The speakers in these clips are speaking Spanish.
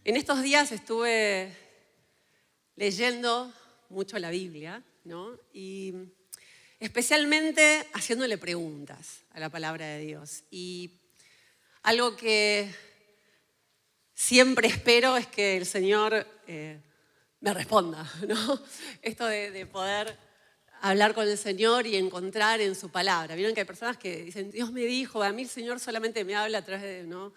En estos días estuve leyendo mucho la Biblia, ¿no? Y especialmente haciéndole preguntas a la palabra de Dios. Y algo que siempre espero es que el Señor me responda, ¿no? Esto de poder hablar con el Señor y encontrar en su palabra. Vieron que hay personas que dicen, Dios me dijo, a mí el Señor solamente me habla a través de, ¿no?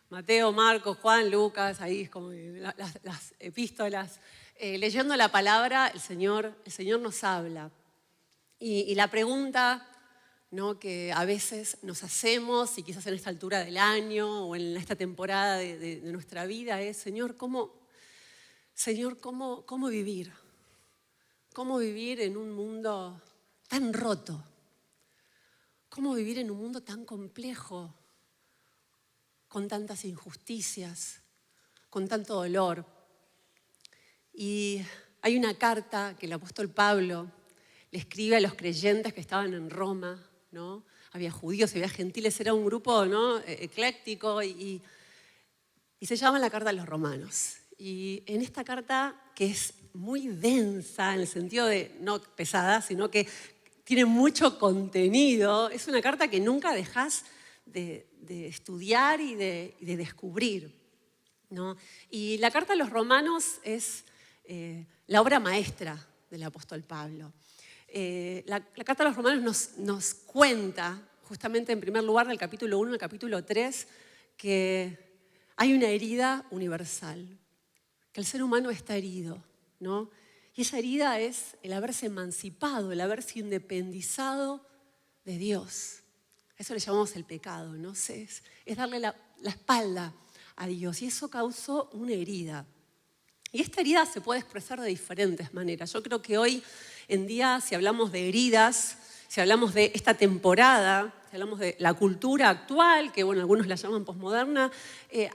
Mateo, Marcos, Juan, Lucas, ahí es como las epístolas. Leyendo la palabra, el Señor nos habla. Y la pregunta, ¿no?, que a veces nos hacemos, y quizás en esta altura del año o en esta temporada de nuestra vida, es, Señor, ¿cómo vivir? ¿Cómo vivir en un mundo tan roto? ¿Cómo vivir en un mundo tan complejo? Con tantas injusticias, con tanto dolor. Y hay una carta que el apóstol Pablo le escribe a los creyentes que estaban en Roma, ¿no? Había judíos, había gentiles, era un grupo, ¿no?, ecléctico y se llama la carta a los romanos. Y en esta carta, que es muy densa en el sentido de no pesada, sino que tiene mucho contenido, es una carta que nunca dejás de estudiar y de descubrir, ¿no? Y la carta a los romanos es la obra maestra del apóstol Pablo. La carta a los romanos nos cuenta, justamente en primer lugar del capítulo 1 al capítulo 3, que hay una herida universal, que el ser humano está herido, ¿no? Y esa herida es el haberse emancipado, el haberse independizado de Dios. Eso le llamamos el pecado, ¿no? Es darle la espalda a Dios, y eso causó una herida. Y esta herida se puede expresar de diferentes maneras. Yo creo que hoy en día, si hablamos de heridas, si hablamos de esta temporada, si hablamos de la cultura actual, que bueno, algunos la llaman posmoderna,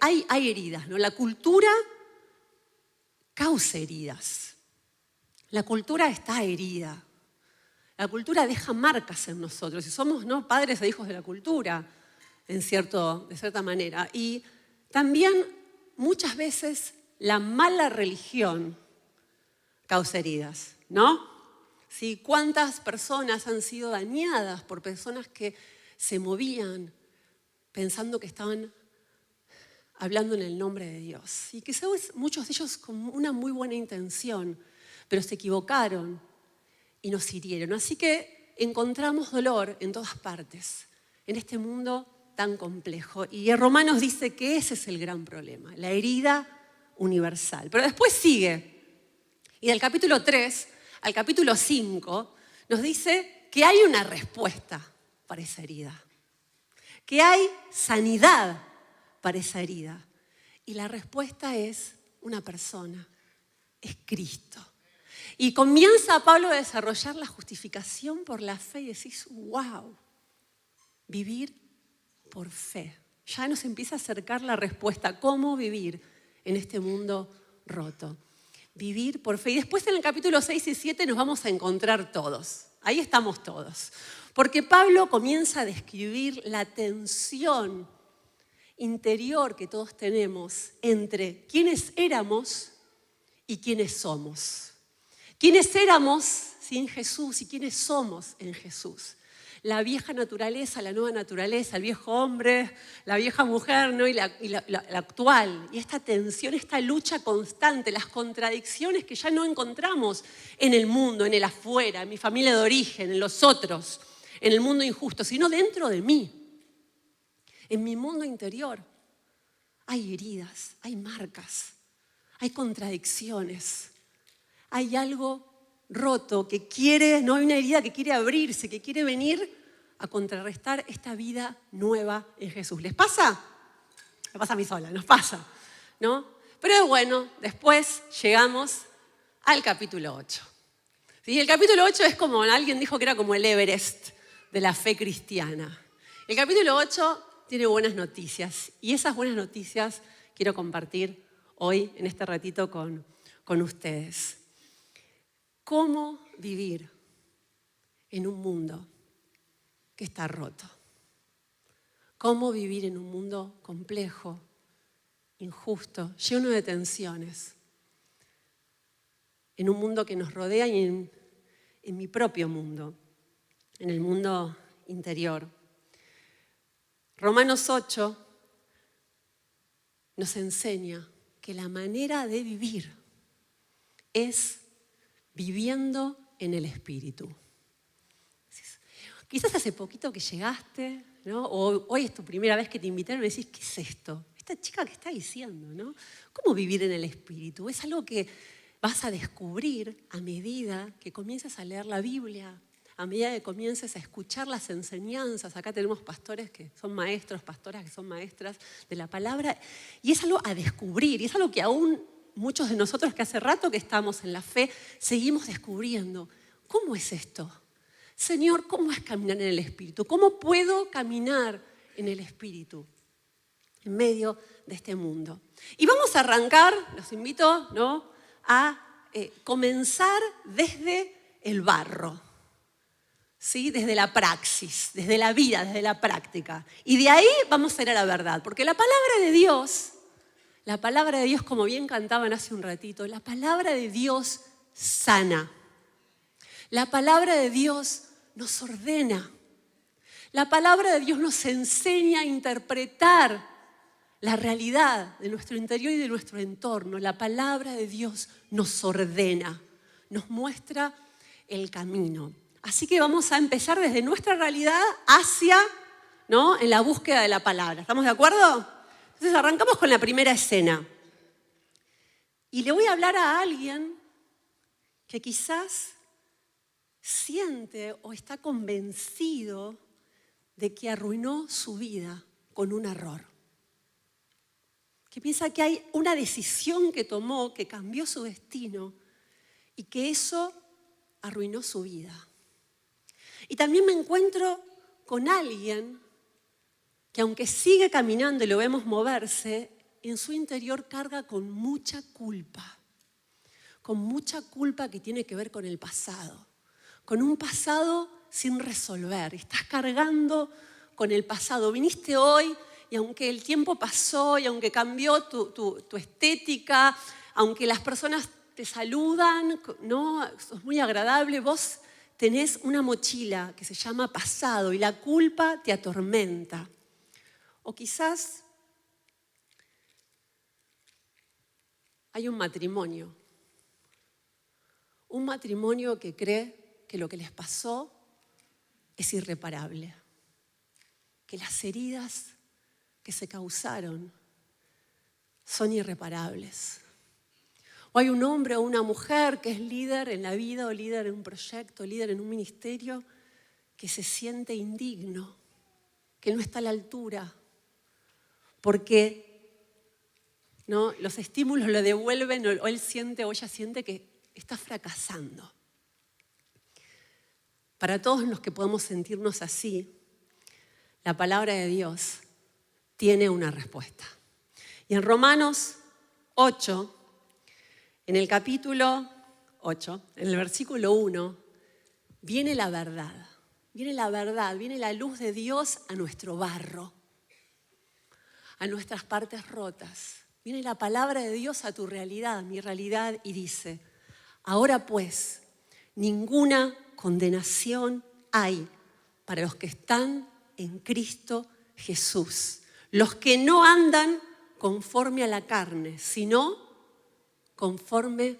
hay heridas, ¿no? La cultura causa heridas. La cultura está herida. La cultura deja marcas en nosotros y somos, ¿no?, padres e hijos de la cultura, de cierta manera. Y también muchas veces la mala religión causa heridas, ¿no? ¿Sí? ¿Cuántas personas han sido dañadas por personas que se movían pensando que estaban hablando en el nombre de Dios? Y quizás muchos de ellos con una muy buena intención, pero se equivocaron y nos hirieron. Así que encontramos dolor en todas partes, en este mundo tan complejo. Y Romanos dice que ese es el gran problema, la herida universal. Pero después sigue, y del capítulo 3 al capítulo 5 nos dice que hay una respuesta para esa herida, que hay sanidad para esa herida. Y la respuesta es una persona, es Cristo. Y comienza Pablo a desarrollar la justificación por la fe y decís, wow, vivir por fe. Ya nos empieza a acercar la respuesta, cómo vivir en este mundo roto. Vivir por fe. Y después en el capítulo 6 y 7 nos vamos a encontrar todos. Ahí estamos todos. Porque Pablo comienza a describir la tensión interior que todos tenemos entre quiénes éramos y quiénes somos. ¿Quiénes éramos sin Jesús y quiénes somos en Jesús? La vieja naturaleza, la nueva naturaleza, el viejo hombre, la vieja mujer, ¿no?, y la actual. Y esta tensión, esta lucha constante, las contradicciones que ya no encontramos en el mundo, en el afuera, en mi familia de origen, en los otros, en el mundo injusto, sino dentro de mí, en mi mundo interior. Hay heridas, hay marcas, hay contradicciones. Hay algo roto que quiere, no hay una herida que quiere abrirse, que quiere venir a contrarrestar esta vida nueva en Jesús. ¿Les pasa? Me pasa a mí sola, nos pasa, ¿no? Pero bueno, después llegamos al capítulo 8. ¿Sí? El capítulo 8 es como, alguien dijo que era como el Everest de la fe cristiana. El capítulo 8 tiene buenas noticias y esas buenas noticias quiero compartir hoy en este ratito con ustedes. ¿Cómo vivir en un mundo que está roto? ¿Cómo vivir en un mundo complejo injusto, lleno de tensiones, en un mundo que nos rodea y en mi propio mundo, en el mundo interior. Romanos 8 nos enseña que la manera de vivir es viviendo en el Espíritu. Quizás hace poquito que llegaste, ¿no? O hoy es tu primera vez que te invitaron y decís, ¿qué es esto? Esta chica que está diciendo, ¿no? ¿Cómo vivir en el Espíritu? Es algo que vas a descubrir a medida que comiences a leer la Biblia, a medida que comiences a escuchar las enseñanzas. Acá tenemos pastores que son maestros, pastoras que son maestras de la palabra. Y es algo a descubrir, y es algo que aún muchos de nosotros que hace rato que estamos en la fe seguimos descubriendo. ¿Cómo es esto? Señor, ¿cómo es caminar en el Espíritu? ¿Cómo puedo caminar en el Espíritu en medio de este mundo? Y vamos a arrancar, los invito, ¿no?, a comenzar desde el barro, ¿sí? Desde la praxis, desde la vida, desde la práctica. Y de ahí vamos a ir a la verdad, porque la palabra de Dios, como bien cantaban hace un ratito, la palabra de Dios sana. La palabra de Dios nos ordena. La palabra de Dios nos enseña a interpretar la realidad de nuestro interior y de nuestro entorno. La palabra de Dios nos ordena, nos muestra el camino. Así que vamos a empezar desde nuestra realidad hacia, ¿no?, en la búsqueda de la palabra. ¿Estamos de acuerdo? Entonces arrancamos con la primera escena. Y le voy a hablar a alguien que quizás siente o está convencido de que arruinó su vida con un error. Que piensa que hay una decisión que tomó, que cambió su destino y que eso arruinó su vida. Y también me encuentro con alguien que aunque sigue caminando y lo vemos moverse, en su interior carga con mucha culpa que tiene que ver con el pasado, con un pasado sin resolver. Estás cargando con el pasado. Viniste hoy y aunque el tiempo pasó y aunque cambió tu estética, aunque las personas te saludan, ¿no?, sos muy agradable, vos tenés una mochila que se llama pasado y la culpa te atormenta. O quizás hay un matrimonio que cree que lo que les pasó es irreparable, que las heridas que se causaron son irreparables. O hay un hombre o una mujer que es líder en la vida o líder en un proyecto, líder en un ministerio, que se siente indigno, que no está a la altura, porque, ¿no?, los estímulos lo devuelven o él siente o ella siente que está fracasando. Para todos los que podemos sentirnos así, la palabra de Dios tiene una respuesta. Y en Romanos 8, en el capítulo 8, en el versículo 1, viene la verdad, viene la luz de Dios a nuestro barro, a nuestras partes rotas. Viene la palabra de Dios a tu realidad, mi realidad, y dice: ahora pues, ninguna condenación hay para los que están en Cristo Jesús, los que no andan conforme a la carne, sino conforme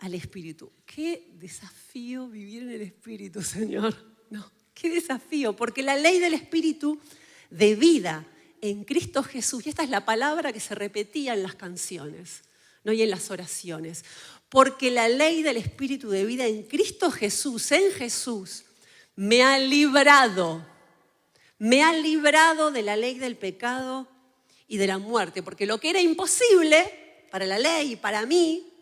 al Espíritu. Qué desafío vivir en el Espíritu, Señor. No, qué desafío, porque la ley del Espíritu de vida en Cristo Jesús, y esta es la palabra que se repetía en las canciones, ¿no?, y en las oraciones, porque la ley del Espíritu de vida en Cristo Jesús, en Jesús, me ha librado de la ley del pecado y de la muerte, porque lo que era imposible para la ley y para mí,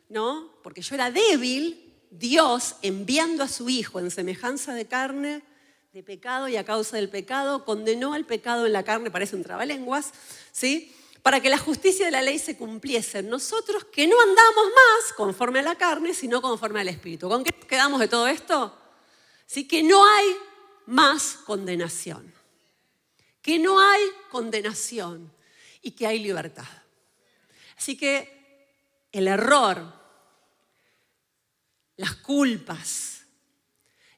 ¿no?, porque yo era débil, Dios, enviando a su Hijo en semejanza de carne, de pecado y a causa del pecado, condenó al pecado en la carne, parece un trabalenguas, ¿sí?, para que la justicia de la ley se cumpliese en nosotros, que no andamos más conforme a la carne, sino conforme al Espíritu. ¿Con qué nos quedamos de todo esto? ¿Sí? Que no hay más condenación. Que no hay condenación y que hay libertad. Así que el error, las culpas,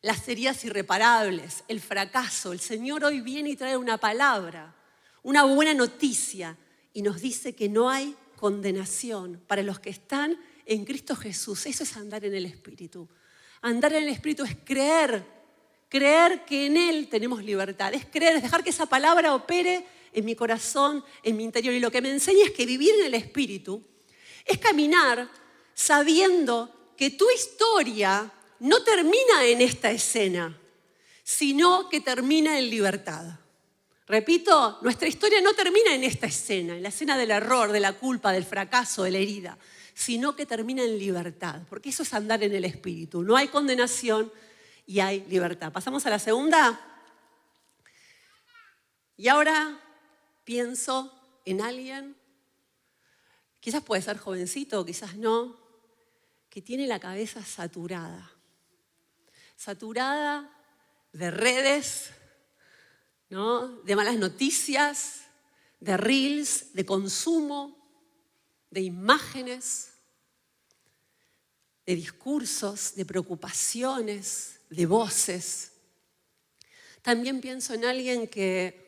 las heridas irreparables, el fracaso, el Señor hoy viene y trae una palabra, una buena noticia, y nos dice que no hay condenación para los que están en Cristo Jesús. Eso es andar en el Espíritu. Andar en el Espíritu es creer que en Él tenemos libertad. Es creer, es dejar que esa palabra opere en mi corazón, en mi interior. Y lo que me enseña es que vivir en el Espíritu es caminar sabiendo que tu historia no termina en esta escena, sino que termina en libertad. Repito, nuestra historia no termina en esta escena, en la escena del error, de la culpa, del fracaso, de la herida, sino que termina en libertad, porque eso es andar en el Espíritu. No hay condenación y hay libertad. Pasamos a la segunda. Y ahora pienso en alguien, quizás puede ser jovencito, quizás no, que tiene la cabeza saturada de redes, ¿no? De malas noticias, de reels, de consumo, de imágenes, de discursos, de preocupaciones, de voces. También pienso en alguien que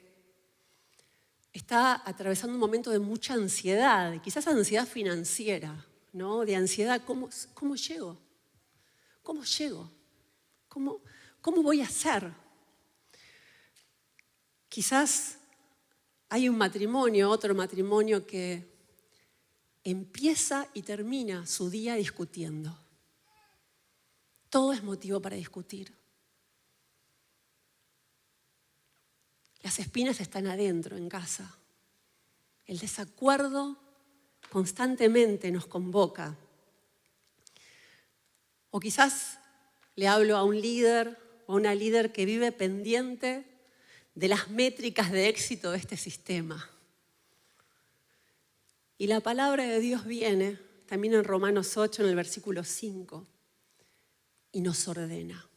está atravesando un momento de mucha ansiedad, quizás ansiedad financiera, ¿no? De ansiedad, ¿cómo llego? ¿Cómo llego? ¿Cómo voy a hacer? Quizás hay un matrimonio, otro matrimonio que empieza y termina su día discutiendo. Todo es motivo para discutir. Las espinas están adentro, en casa. El desacuerdo constantemente nos convoca. O quizás le hablo a un líder o a una líder que vive pendiente de las métricas de éxito de este sistema. Y la palabra de Dios viene también en Romanos 8, en el versículo 5, y nos ordena.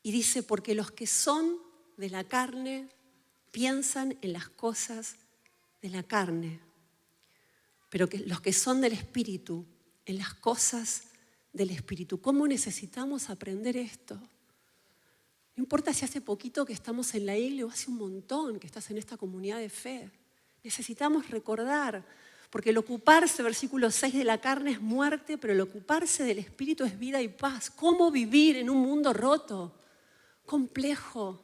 Y dice, porque los que son de la carne piensan en las cosas de la carne, pero que los que son del Espíritu, en las cosas del Espíritu. ¿Cómo necesitamos aprender esto? No importa si hace poquito que estamos en la iglesia o hace un montón que estás en esta comunidad de fe. Necesitamos recordar, porque el ocuparse, versículo 6, de la carne es muerte, pero el ocuparse del Espíritu es vida y paz. ¿Cómo vivir en un mundo roto, complejo,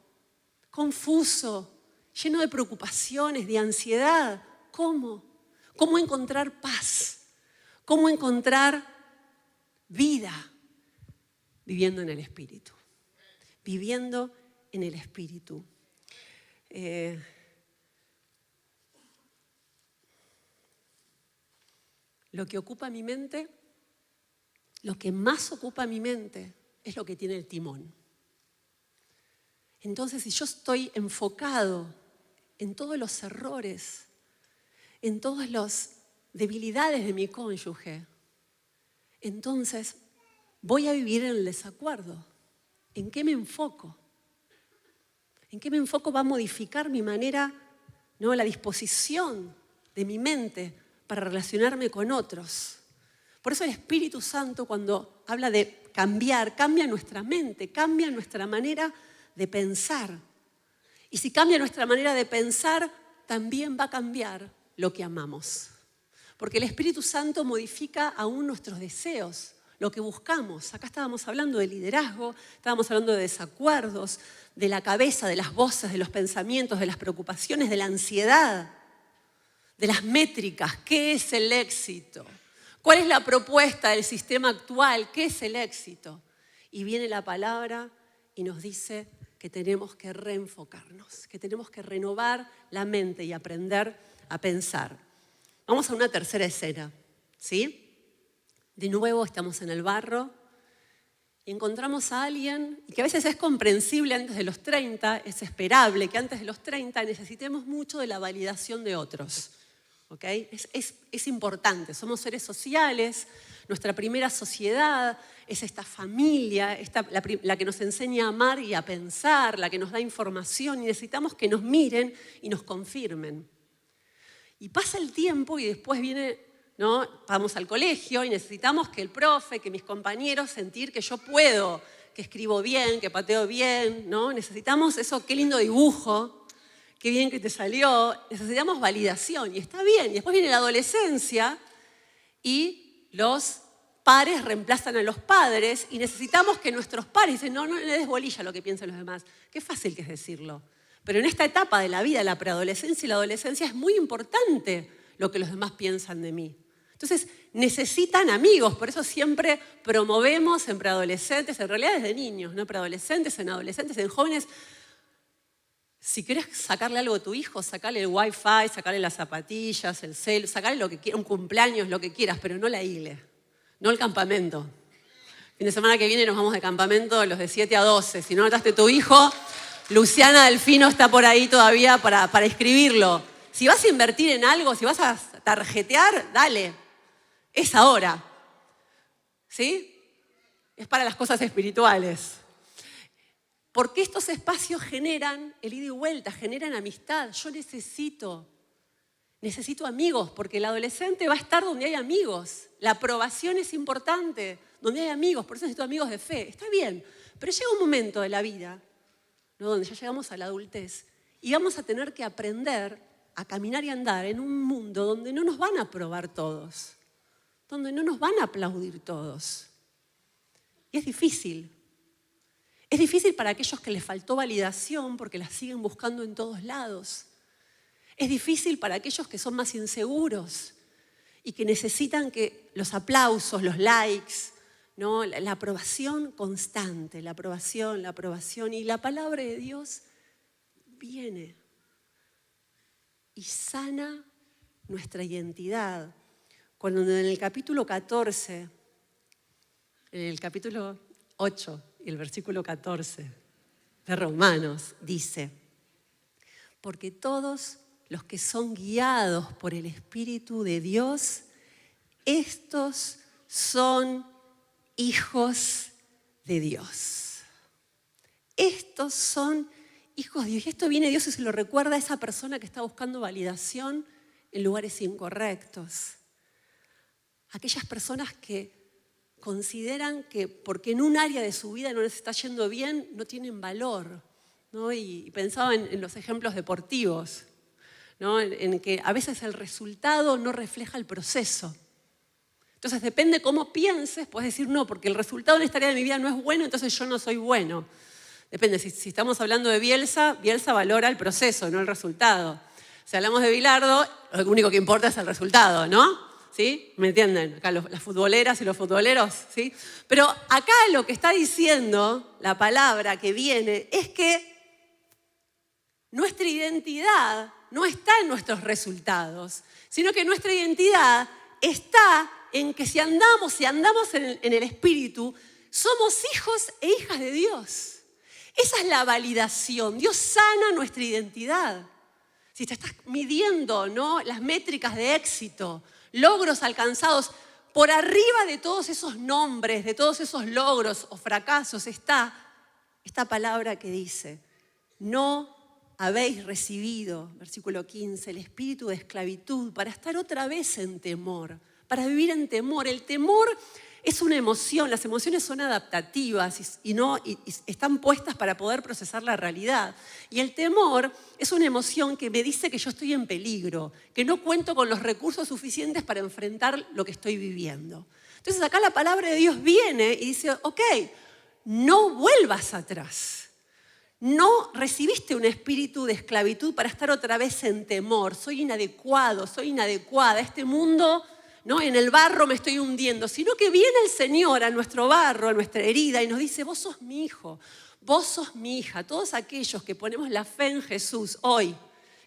confuso, lleno de preocupaciones, de ansiedad? ¿Cómo? ¿Cómo encontrar paz? ¿Cómo encontrar vida? Viviendo en el Espíritu. Viviendo en el Espíritu. Lo que ocupa mi mente, lo que más ocupa mi mente, es lo que tiene el timón. Entonces, si yo estoy enfocado en todos los errores, en todas las debilidades de mi cónyuge, entonces voy a vivir en el desacuerdo. ¿En qué me enfoco? ¿En qué me enfoco va a modificar mi manera, ¿no? La disposición de mi mente para relacionarme con otros? Por eso el Espíritu Santo, cuando habla de cambiar, cambia nuestra mente, cambia nuestra manera de pensar. Y si cambia nuestra manera de pensar, también va a cambiar lo que amamos. Porque el Espíritu Santo modifica aún nuestros deseos, lo que buscamos. Acá estábamos hablando de liderazgo, estábamos hablando de desacuerdos, de la cabeza, de las voces, de los pensamientos, de las preocupaciones, de la ansiedad, de las métricas. ¿Qué es el éxito? ¿Cuál es la propuesta del sistema actual? ¿Qué es el éxito? Y viene la palabra y nos dice que tenemos que reenfocarnos, que tenemos que renovar la mente y aprender a pensar. Vamos a una tercera escena, ¿sí? De nuevo estamos en el barro y encontramos a alguien que a veces es comprensible antes de los 30, es esperable que antes de los 30 necesitemos mucho de la validación de otros. ¿Okay? Es importante, somos seres sociales, nuestra primera sociedad es esta familia, la que nos enseña a amar y a pensar, la que nos da información y necesitamos que nos miren y nos confirmen. Y pasa el tiempo y después viene, ¿no? Vamos al colegio y necesitamos que el profe, que mis compañeros sentir que yo puedo, que escribo bien, que pateo bien, ¿no? Necesitamos eso, qué lindo dibujo, qué bien que te salió. Necesitamos validación y está bien. Y después viene la adolescencia y los pares reemplazan a los padres y necesitamos que nuestros pares dicen, no le des bolilla a lo que piensan los demás. Qué fácil que es decirlo. Pero en esta etapa de la vida, la preadolescencia y la adolescencia, es muy importante lo que los demás piensan de mí. Entonces, necesitan amigos, por eso siempre promovemos en preadolescentes, en realidad desde niños, ¿no? Preadolescentes, en adolescentes, en jóvenes. Si querés sacarle algo a tu hijo, sacarle el wifi, sacarle las zapatillas, el cel, sacarle lo que quieras, un cumpleaños, lo que quieras, pero no la igle, no el campamento. Fin de semana que viene nos vamos de campamento los de 7 a 12. Si no notaste tu hijo, Luciana Delfino está por ahí todavía para escribirlo. Si vas a invertir en algo, si vas a tarjetear, dale. Es ahora. ¿Sí? Es para las cosas espirituales. Porque estos espacios generan el ida y vuelta, generan amistad. Yo necesito amigos, porque el adolescente va a estar donde hay amigos. La aprobación es importante, donde hay amigos, por eso necesito amigos de fe. Está bien, pero llega un momento de la vida, ¿no? Donde ya llegamos a la adultez y vamos a tener que aprender a caminar y andar en un mundo donde no nos van a aprobar todos, donde no nos van a aplaudir todos. Y es difícil. Es difícil para aquellos que les faltó validación porque la siguen buscando en todos lados. Es difícil para aquellos que son más inseguros y que necesitan que los aplausos, los likes, ¿no? La aprobación constante, la aprobación. Y la palabra de Dios viene y sana nuestra identidad. Cuando en el capítulo 14, en el capítulo 8 y el versículo 14 de Romanos dice, porque todos los que son guiados por el Espíritu de Dios, estos son hijos de Dios. Estos son hijos de Dios. Y esto viene de Dios y se lo recuerda a esa persona que está buscando validación en lugares incorrectos. Aquellas personas que consideran que porque en un área de su vida no les está yendo bien, no tienen valor, ¿no? Y pensaba en los ejemplos deportivos, ¿no? En que a veces el resultado no refleja el proceso. Entonces depende cómo pienses, puedes decir no, porque el resultado en esta área de mi vida no es bueno, entonces yo no soy bueno. Depende, si estamos hablando de Bielsa valora el proceso, no el resultado. Si hablamos de Bilardo, lo único que importa es el resultado, ¿no? ¿Sí? ¿Me entienden? Acá las futboleras y los futboleros, ¿sí? Pero acá lo que está diciendo la palabra que viene es que nuestra identidad no está en nuestros resultados, sino que nuestra identidad está en que si andamos en el Espíritu, somos hijos e hijas de Dios. Esa es la validación. Dios sana nuestra identidad. Si te estás midiendo, ¿no?, las métricas de éxito, logros alcanzados, por arriba de todos esos nombres, de todos esos logros o fracasos está esta palabra que dice, no habéis recibido, versículo 15, el espíritu de esclavitud para estar otra vez en temor, para vivir en temor. El temor es una emoción, las emociones son adaptativas y están puestas para poder procesar la realidad. Y el temor es una emoción que me dice que yo estoy en peligro, que no cuento con los recursos suficientes para enfrentar lo que estoy viviendo. Entonces acá la palabra de Dios viene y dice, ok, no vuelvas atrás. No recibiste un espíritu de esclavitud para estar otra vez en temor. Soy inadecuado, soy inadecuada. Este mundo, ¿no?, en el barro me estoy hundiendo. Sino que viene el Señor a nuestro barro, a nuestra herida y nos dice, vos sos mi hijo, vos sos mi hija. Todos aquellos que ponemos la fe en Jesús hoy,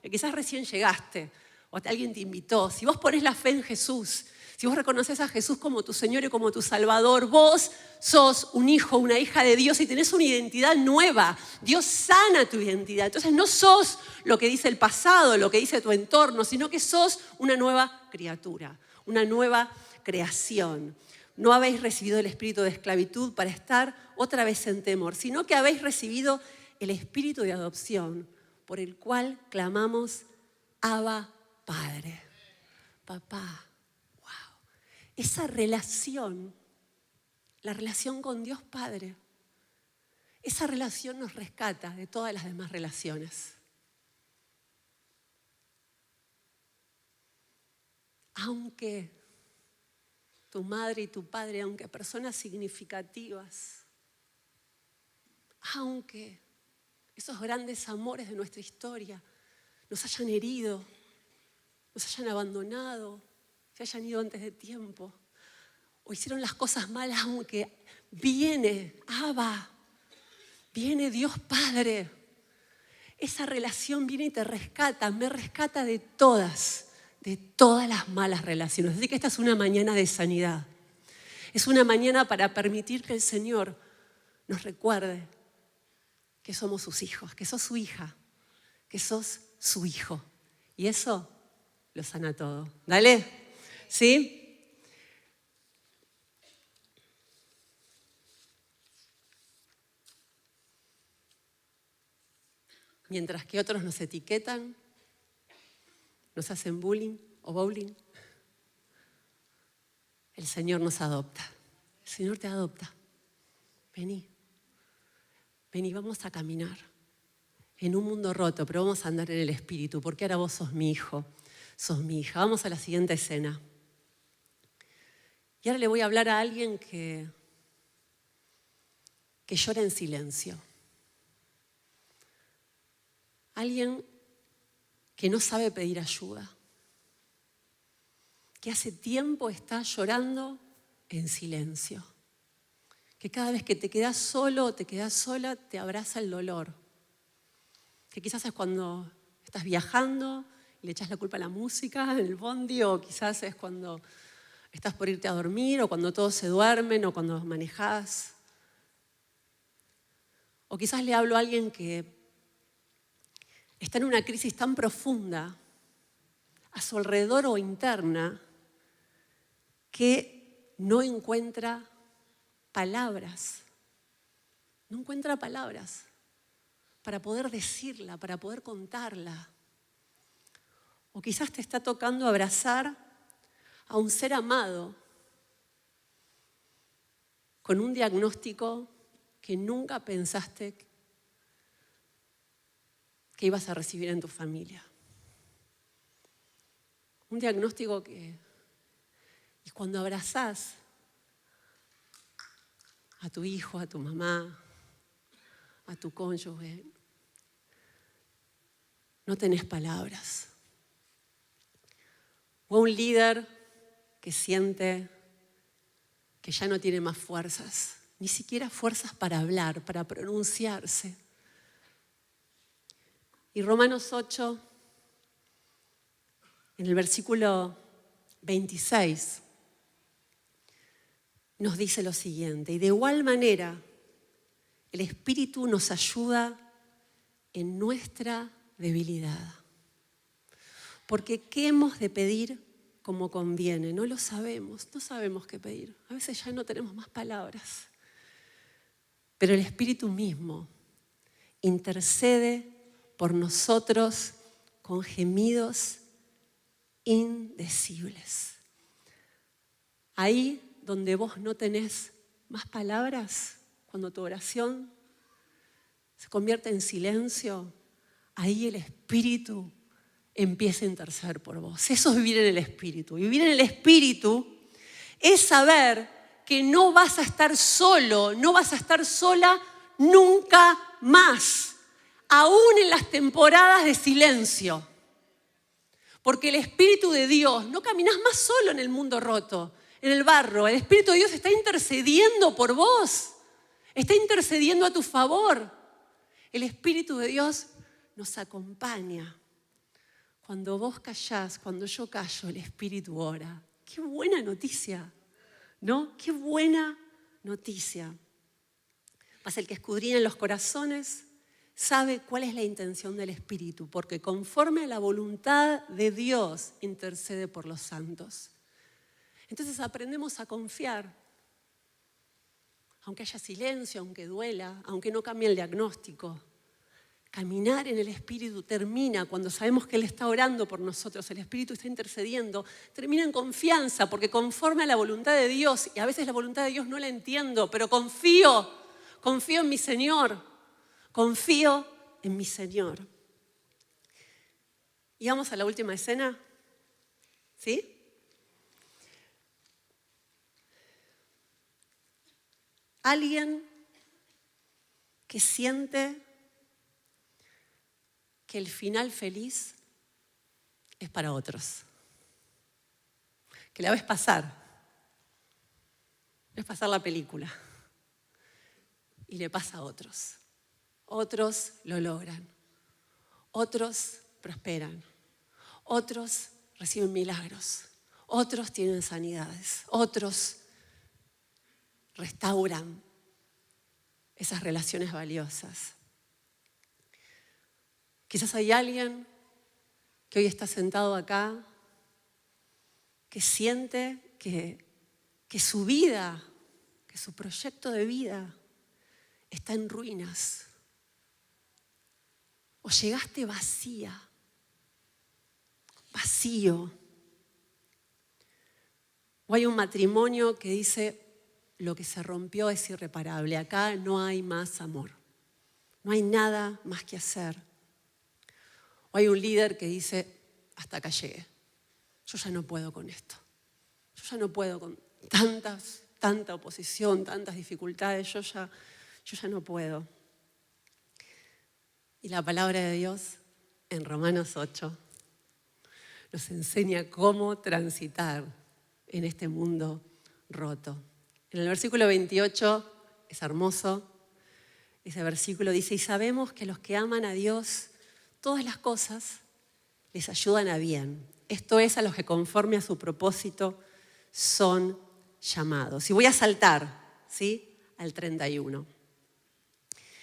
que quizás recién llegaste o alguien te invitó, si vos ponés la fe en Jesús, si vos reconoces a Jesús como tu Señor y como tu Salvador, vos sos un hijo, una hija de Dios y tenés una identidad nueva. Dios sana tu identidad. Entonces no sos lo que dice el pasado, lo que dice tu entorno, sino que sos una nueva criatura, una nueva creación. No habéis recibido el espíritu de esclavitud para estar otra vez en temor, sino que habéis recibido el espíritu de adopción por el cual clamamos, Abba, Padre. papá. Wow. Esa relación, la relación con Dios Padre, esa relación nos rescata de todas las demás relaciones. Aunque tu madre y tu padre, aunque personas significativas, aunque esos grandes amores de nuestra historia nos hayan herido, nos hayan abandonado, se hayan ido antes de tiempo, o hicieron las cosas malas, aunque viene Abba, viene Dios Padre. Esa relación viene y te rescata, me rescata de todas las malas relaciones. Así que esta es una mañana de sanidad. Es una mañana para permitir que el Señor nos recuerde que somos sus hijos, que sos su hija, que sos su hijo. Y eso lo sana todo. ¿Dale? ¿Sí? Mientras que otros nos etiquetan, nos hacen bullying o bowling, el Señor nos adopta. El Señor te adopta. Vení, vamos a caminar en un mundo roto, pero vamos a andar en el Espíritu, porque ahora vos sos mi hijo, sos mi hija. Vamos a la siguiente escena. Y ahora le voy a hablar a alguien que llora en silencio. Alguien que no sabe pedir ayuda, que hace tiempo está llorando en silencio, que cada vez que te quedas solo o te quedas sola te abraza el dolor, que quizás es cuando estás viajando y le echas la culpa a la música en el bondi, o quizás es cuando estás por irte a dormir, o cuando todos se duermen, o cuando manejás. O quizás le hablo a alguien que está en una crisis tan profunda a su alrededor o interna que no encuentra palabras. No encuentra palabras para poder decirla, para poder contarla. O quizás te está tocando abrazar a un ser amado con un diagnóstico que nunca pensaste que ibas a recibir en tu familia. Un diagnóstico que, y cuando abrazás a tu hijo, a tu mamá, a tu cónyuge, no tenés palabras. O a un líder que siente que ya no tiene más fuerzas, ni siquiera fuerzas para hablar, para pronunciarse. Y Romanos 8, en el versículo 26, nos dice lo siguiente: y de igual manera, el Espíritu nos ayuda en nuestra debilidad. Porque ¿qué hemos de pedir como conviene? No lo sabemos, no sabemos qué pedir. A veces ya no tenemos más palabras. Pero el Espíritu mismo intercede por nosotros con gemidos indecibles. Ahí donde vos no tenés más palabras, cuando tu oración se convierte en silencio, ahí el Espíritu empieza a interceder por vos. Eso es vivir en el Espíritu. Vivir en el Espíritu es saber que no vas a estar solo, no vas a estar sola nunca más, aún en las temporadas de silencio. Porque el Espíritu de Dios, no caminás más solo en el mundo roto, en el barro. El Espíritu de Dios está intercediendo por vos, está intercediendo a tu favor. El Espíritu de Dios nos acompaña. Cuando vos callás, cuando yo callo, el Espíritu ora. ¡Qué buena noticia! ¿No? ¡Qué buena noticia! Mas el que escudriña en los corazones sabe cuál es la intención del Espíritu, porque conforme a la voluntad de Dios intercede por los santos. Entonces aprendemos a confiar, aunque haya silencio, aunque duela, aunque no cambie el diagnóstico. Caminar en el Espíritu termina cuando sabemos que Él está orando por nosotros, el Espíritu está intercediendo, termina en confianza, porque conforme a la voluntad de Dios, y a veces la voluntad de Dios no la entiendo, pero confío en mi Señor, confío en mi Señor. Y vamos a la última escena, ¿sí? Alguien que siente que el final feliz es para otros. Que la ves pasar la película y le pasa a otros. Otros lo logran, otros prosperan, otros reciben milagros, otros tienen sanidades, otros restauran esas relaciones valiosas. Quizás hay alguien que hoy está sentado acá, que siente que su vida, que su proyecto de vida está en ruinas. O llegaste vacío. O hay un matrimonio que dice, lo que se rompió es irreparable. Acá no hay más amor. No hay nada más que hacer. O hay un líder que dice, hasta acá llegué. Yo ya no puedo con esto. Yo ya no puedo con tanta oposición, tantas dificultades. Yo ya no puedo. Y la palabra de Dios en Romanos 8 nos enseña cómo transitar en este mundo roto. En el versículo 28 es hermoso. Ese versículo dice, y sabemos que los que aman a Dios, todas las cosas les ayudan a bien. Esto es, a los que conforme a su propósito son llamados. Y voy a saltar, ¿sí?, al 31.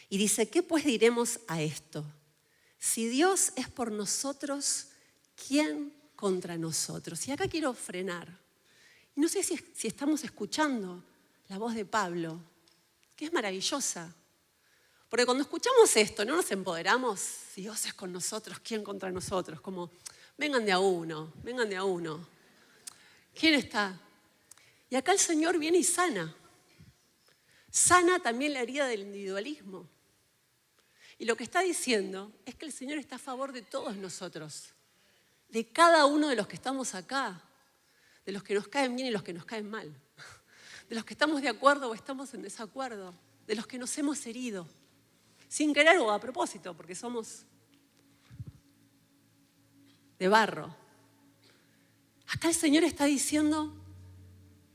Y dice, ¿qué pues diremos a esto? Si Dios es por nosotros, ¿quién contra nosotros? Y acá quiero frenar. Y no sé si estamos escuchando la voz de Pablo, que es maravillosa. Porque cuando escuchamos esto, ¿no nos empoderamos? Si Dios es con nosotros, ¿quién contra nosotros? Como, vengan de a uno. ¿Quién está? Y acá el Señor viene y sana. Sana también la herida del individualismo. Y lo que está diciendo es que el Señor está a favor de todos nosotros, de cada uno de los que estamos acá, de los que nos caen bien y los que nos caen mal, de los que estamos de acuerdo o estamos en desacuerdo, de los que nos hemos herido. Sin querer o a propósito, porque somos de barro. Acá el Señor está diciendo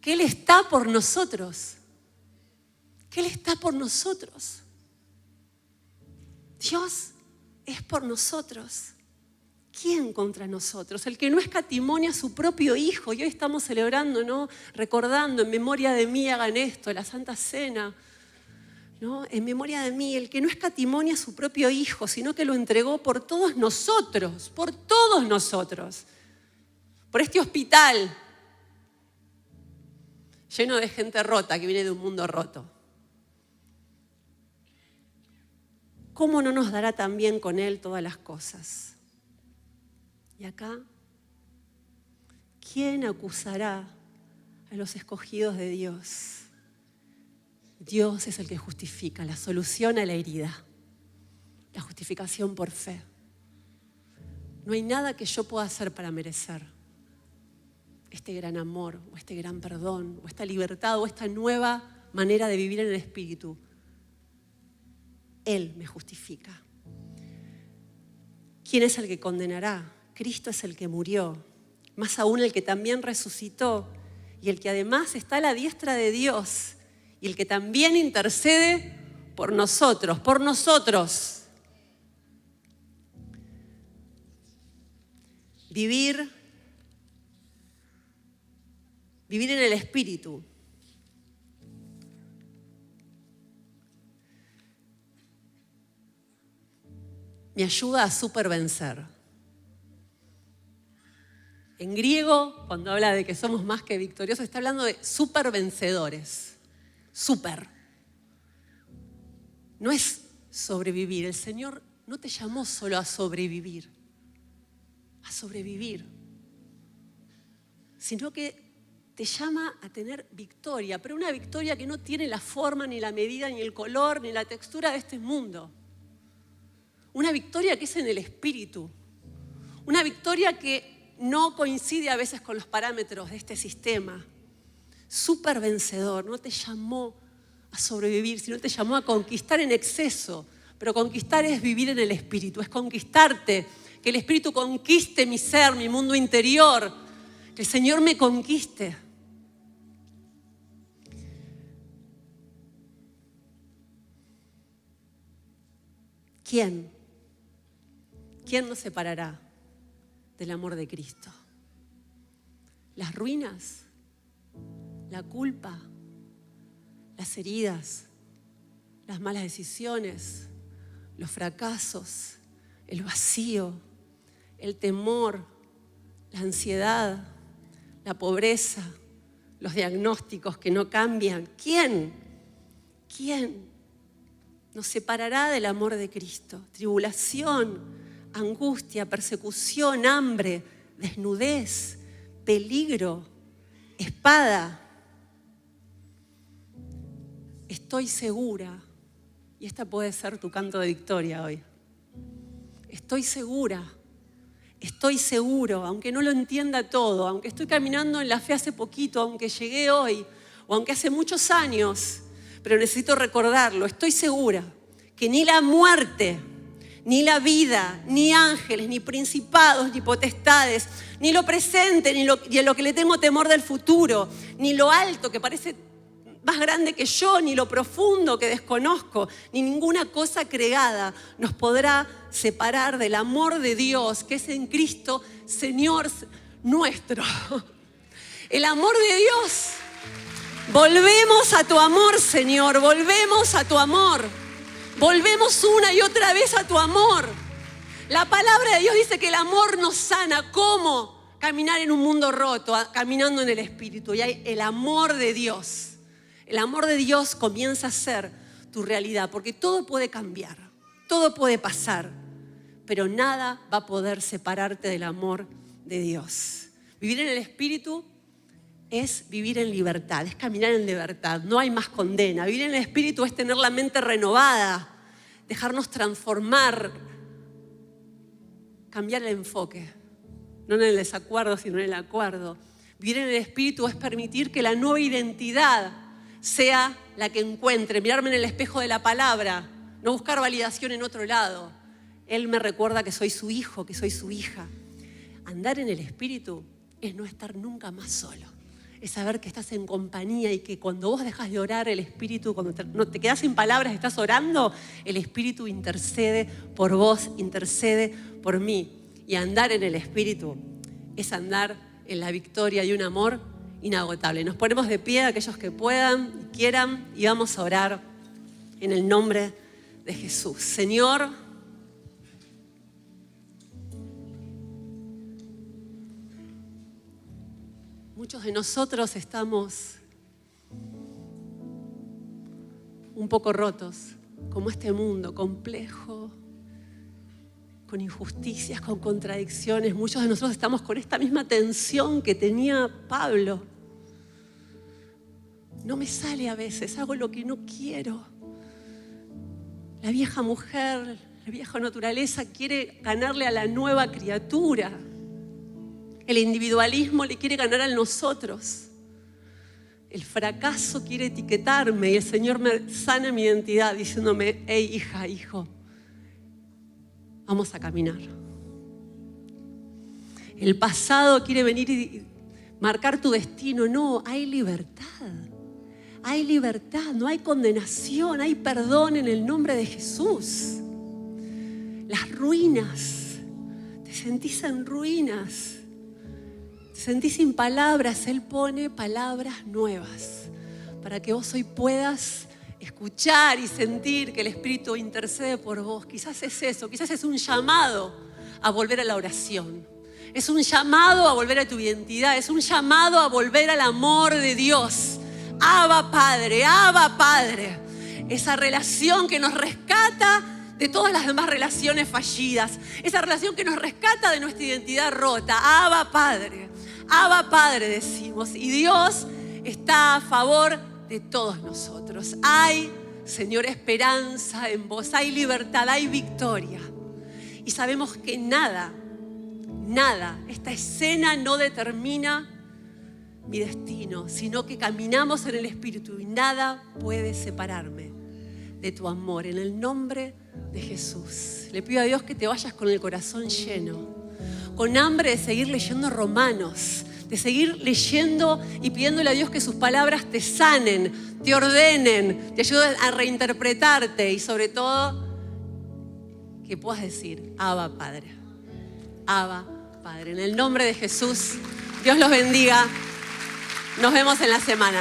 que Él está por nosotros. Que Él está por nosotros. Dios es por nosotros. ¿Quién contra nosotros? El que no escatimó a su propio Hijo. Y hoy estamos celebrando, ¿no? Recordando, en memoria de mí hagan esto, la Santa Cena. ¿No? En memoria de mí, el que no escatimó a su propio Hijo, sino que lo entregó por todos nosotros, por este hospital lleno de gente rota que viene de un mundo roto. ¿Cómo no nos dará también con Él todas las cosas? Y acá, ¿quién acusará a los escogidos de Dios? Dios es el que justifica, la solución a la herida, la justificación por fe. No hay nada que yo pueda hacer para merecer este gran amor, o este gran perdón, o esta libertad, o esta nueva manera de vivir en el Espíritu. Él me justifica. ¿Quién es el que condenará? Cristo es el que murió, más aún el que también resucitó, y el que además está a la diestra de Dios, y el que también intercede por nosotros. Vivir en el Espíritu. Me ayuda a supervencer. En griego, cuando habla de que somos más que victoriosos, está hablando de supervencedores. Super. No es sobrevivir. El Señor no te llamó solo a sobrevivir, sino que te llama a tener victoria, pero una victoria que no tiene la forma, ni la medida, ni el color, ni la textura de este mundo. Una victoria que es en el espíritu. Una victoria que no coincide a veces con los parámetros de este sistema. Súper vencedor, no te llamó a sobrevivir, sino te llamó a conquistar en exceso. Pero conquistar es vivir en el espíritu, es conquistarte, que el espíritu conquiste mi ser, mi mundo interior, que el Señor me conquiste. ¿Quién nos separará del amor de Cristo? Las ruinas, la culpa, las heridas, las malas decisiones, los fracasos, el vacío, el temor, la ansiedad, la pobreza, los diagnósticos que no cambian. ¿Quién nos separará del amor de Cristo? Tribulación, angustia, persecución, hambre, desnudez, peligro, espada. Estoy segura, y esta puede ser tu canto de victoria hoy. Estoy segura, estoy seguro, aunque no lo entienda todo, aunque estoy caminando en la fe hace poquito, aunque llegué hoy, o aunque hace muchos años, pero necesito recordarlo. Estoy segura que ni la muerte, ni la vida, ni ángeles, ni principados, ni potestades, ni lo presente, ni a lo que le tengo temor del futuro, ni lo alto que parece más grande que yo, ni lo profundo que desconozco, ni ninguna cosa creada nos podrá separar del amor de Dios que es en Cristo, Señor nuestro. El amor de Dios. Volvemos a tu amor, Señor, volvemos a tu amor. Volvemos una y otra vez a tu amor. La palabra de Dios dice que el amor nos sana. ¿Cómo? Caminar en un mundo roto, caminando en el Espíritu. Y hay el amor de Dios. El amor de Dios comienza a ser tu realidad, porque todo puede cambiar, todo puede pasar, pero nada va a poder separarte del amor de Dios. Vivir en el Espíritu es vivir en libertad, es caminar en libertad, no hay más condena. Vivir en el Espíritu es tener la mente renovada, dejarnos transformar, cambiar el enfoque, no en el desacuerdo, sino en el acuerdo. Vivir en el Espíritu es permitir que la nueva identidad sea la que encuentre, mirarme en el espejo de la palabra, no buscar validación en otro lado. Él me recuerda que soy su hijo, que soy su hija. Andar en el Espíritu es no estar nunca más solo. Es saber que estás en compañía y que cuando vos dejas de orar, el Espíritu, cuando te quedas sin palabras, estás orando, el Espíritu intercede por vos, intercede por mí. Y andar en el Espíritu es andar en la victoria y un amor inagotable. Nos ponemos de pie, aquellos que puedan y quieran, y vamos a orar en el nombre de Jesús. Señor, muchos de nosotros estamos un poco rotos, como este mundo complejo, con injusticias, con contradicciones. Muchos de nosotros estamos con esta misma tensión que tenía Pablo. No me sale a veces, hago lo que no quiero. La vieja mujer, la vieja naturaleza quiere ganarle a la nueva criatura. El individualismo le quiere ganar a nosotros. El fracaso quiere etiquetarme y el Señor me sana mi identidad diciéndome: hey, hija, hijo, vamos a caminar. El pasado quiere venir y marcar tu destino. No, hay libertad. Hay libertad, no hay condenación, hay perdón en el nombre de Jesús. Las ruinas, te sentís en ruinas, te sentís sin palabras. Él pone palabras nuevas para que vos hoy puedas escuchar y sentir que el Espíritu intercede por vos. Quizás es eso, quizás es un llamado a volver a la oración. Es un llamado a volver a tu identidad, es un llamado a volver al amor de Dios. Abba Padre, Abba Padre. Esa relación que nos rescata de todas las demás relaciones fallidas. Esa relación que nos rescata de nuestra identidad rota. Abba Padre decimos. Y Dios está a favor de todos nosotros. Hay, Señor, esperanza en vos. Hay libertad, hay victoria. Y sabemos que nada, esta escena no determina mi destino, sino que caminamos en el Espíritu y nada puede separarme de tu amor. En el nombre de Jesús. Le pido a Dios que te vayas con el corazón lleno, con hambre de seguir leyendo Romanos, de seguir leyendo y pidiéndole a Dios que sus palabras te sanen, te ordenen, te ayuden a reinterpretarte y sobre todo que puedas decir, Abba Padre. Abba Padre. En el nombre de Jesús, Dios los bendiga. Nos vemos en la semana.